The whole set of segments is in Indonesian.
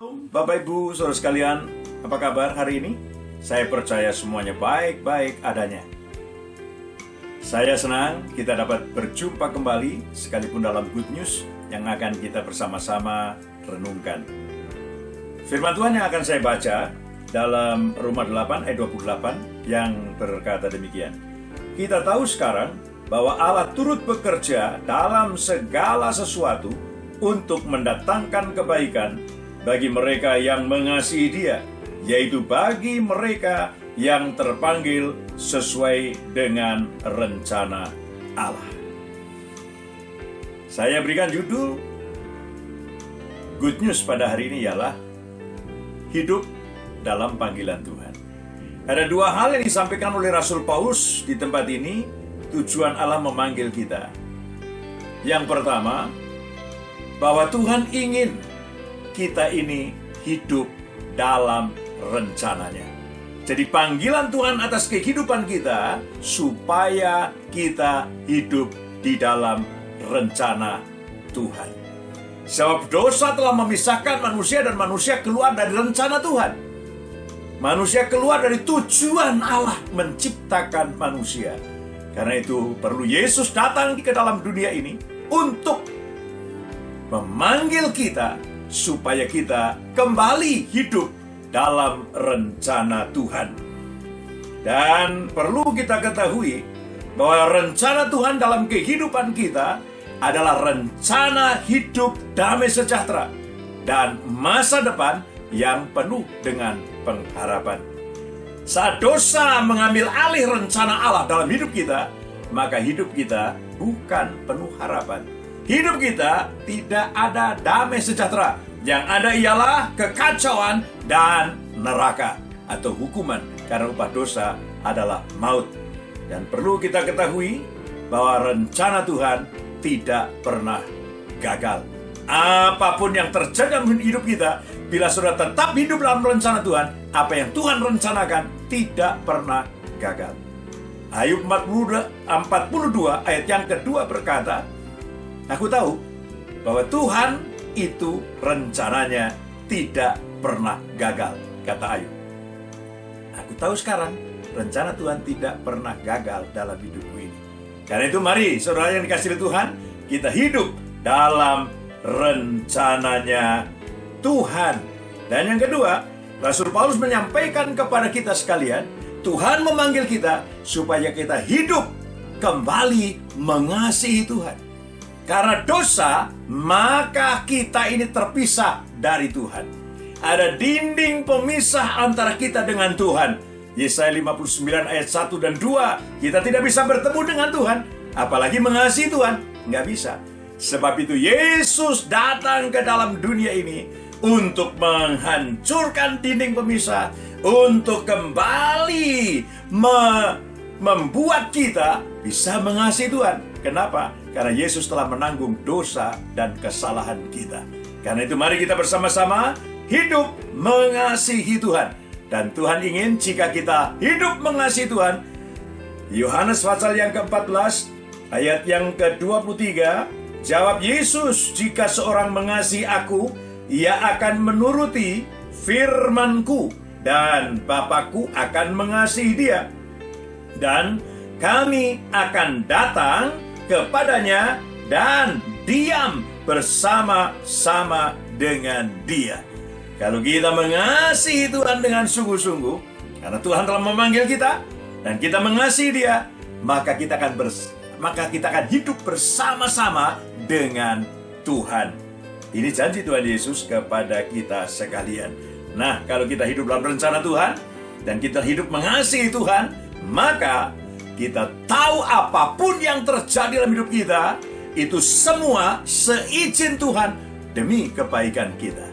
Bapak Ibu, saudara sekalian, apa kabar hari ini? Saya percaya semuanya baik-baik adanya. Saya senang kita dapat berjumpa kembali sekalipun dalam Good News yang akan kita bersama-sama renungkan. Firman Tuhan yang akan saya baca dalam Roma 8 ayat 28 yang berkata demikian. Kita tahu sekarang bahwa Allah turut bekerja dalam segala sesuatu untuk mendatangkan kebaikan bagi mereka yang mengasihi Dia, yaitu bagi mereka yang terpanggil sesuai dengan rencana Allah. Saya berikan judul Good News pada hari ini ialah hidup dalam panggilan Tuhan. Ada dua hal yang disampaikan oleh Rasul Paulus di tempat ini, tujuan Allah memanggil kita. Yang pertama, bahwa Tuhan ingin kita ini hidup dalam rencananya. Jadi panggilan Tuhan atas kehidupan kita supaya kita hidup di dalam rencana Tuhan. Sebab dosa telah memisahkan manusia dan manusia keluar dari rencana Tuhan. Manusia keluar dari tujuan Allah menciptakan manusia. Karena itu perlu Yesus datang ke dalam dunia ini untuk memanggil kita supaya kita kembali hidup dalam rencana Tuhan. Dan perlu kita ketahui bahwa rencana Tuhan dalam kehidupan kita adalah rencana hidup damai sejahtera dan masa depan yang penuh dengan pengharapan. Saat dosa mengambil alih rencana Allah dalam hidup kita, maka hidup kita bukan penuh harapan. Hidup kita tidak ada damai sejahtera. Yang ada ialah kekacauan dan neraka atau hukuman, karena upah dosa adalah maut. Dan perlu kita ketahui bahwa rencana Tuhan tidak pernah gagal. Apapun yang terjadi dalam hidup kita, bila sudah tetap hidup dalam rencana Tuhan, apa yang Tuhan rencanakan tidak pernah gagal. Ayub 42 ayat yang kedua berkata, aku tahu bahwa Tuhan itu rencananya tidak pernah gagal, kata Ayub. Aku tahu sekarang rencana Tuhan tidak pernah gagal dalam hidupku ini. Karena itu mari saudara yang dikasihi Tuhan, kita hidup dalam rencananya Tuhan. Dan yang kedua, Rasul Paulus menyampaikan kepada kita sekalian, Tuhan memanggil kita supaya kita hidup kembali mengasihi Tuhan. Karena dosa, maka kita ini terpisah dari Tuhan. Ada dinding pemisah antara kita dengan Tuhan. Yesaya 59 ayat 1 dan 2. Kita tidak bisa bertemu dengan Tuhan, apalagi mengasihi Tuhan. Nggak bisa. Sebab itu Yesus datang ke dalam dunia ini untuk menghancurkan dinding pemisah, untuk kembali membuat kita bisa mengasihi Tuhan. Kenapa? Karena Yesus telah menanggung dosa dan kesalahan kita. Karena itu mari kita bersama-sama hidup mengasihi Tuhan. Dan Tuhan ingin jika kita hidup mengasihi Tuhan, Yohanes pasal yang ke-14 ayat yang ke-23, jawab Yesus, jika seorang mengasihi aku, ia akan menuruti firman-Ku, dan Bapa-Ku akan mengasihi dia. Dan kami akan datang kepadanya dan diam bersama-sama dengan dia. Kalau kita mengasihi Tuhan dengan sungguh-sungguh, karena Tuhan telah memanggil kita dan kita mengasihi Dia, maka kita akan hidup bersama-sama dengan Tuhan. Ini janji Tuhan Yesus kepada kita sekalian. Nah, kalau kita hidup dalam rencana Tuhan dan kita hidup mengasihi Tuhan, maka kita tahu apapun yang terjadi dalam hidup kita, itu semua seizin Tuhan demi kebaikan kita.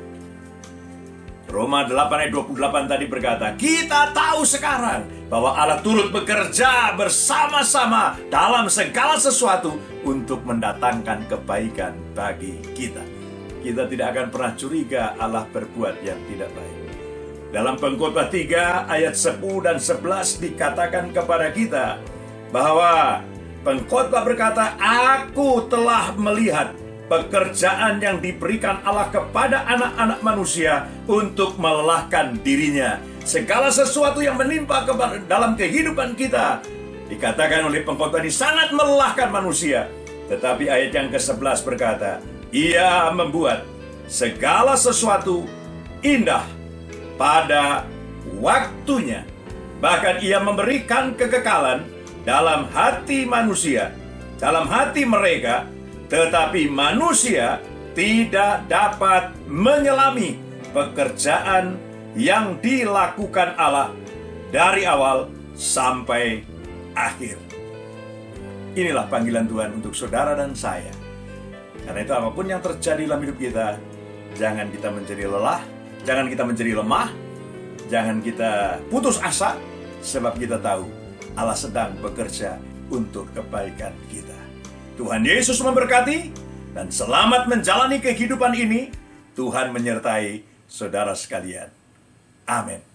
Roma 8 ayat 28 tadi berkata, kita tahu sekarang bahwa Allah turut bekerja bersama-sama dalam segala sesuatu untuk mendatangkan kebaikan bagi kita. Kita tidak akan pernah curiga Allah berbuat yang tidak baik. Dalam Pengkhotbah 3 ayat 10 dan 11 dikatakan kepada kita bahwa pengkhotbah berkata, aku telah melihat pekerjaan yang diberikan Allah kepada anak-anak manusia untuk melelahkan dirinya. Segala sesuatu yang menimpa dalam kehidupan kita, dikatakan oleh pengkhotbah ini sangat melelahkan manusia. Tetapi ayat yang ke-11 berkata, Ia membuat segala sesuatu indah pada waktunya. Bahkan Ia memberikan kekekalan dalam hati manusia, dalam hati mereka, tetapi manusia tidak dapat menyelami pekerjaan yang dilakukan Allah dari awal sampai akhir. Inilah panggilan Tuhan untuk saudara dan saya. Karena itu apapun yang terjadi dalam hidup kita, jangan kita menjadi lelah, jangan kita menjadi lemah, jangan kita putus asa, sebab kita tahu Allah sedang bekerja untuk kebaikan kita. Tuhan Yesus memberkati dan selamat menjalani kehidupan ini. Tuhan menyertai saudara sekalian. Amin.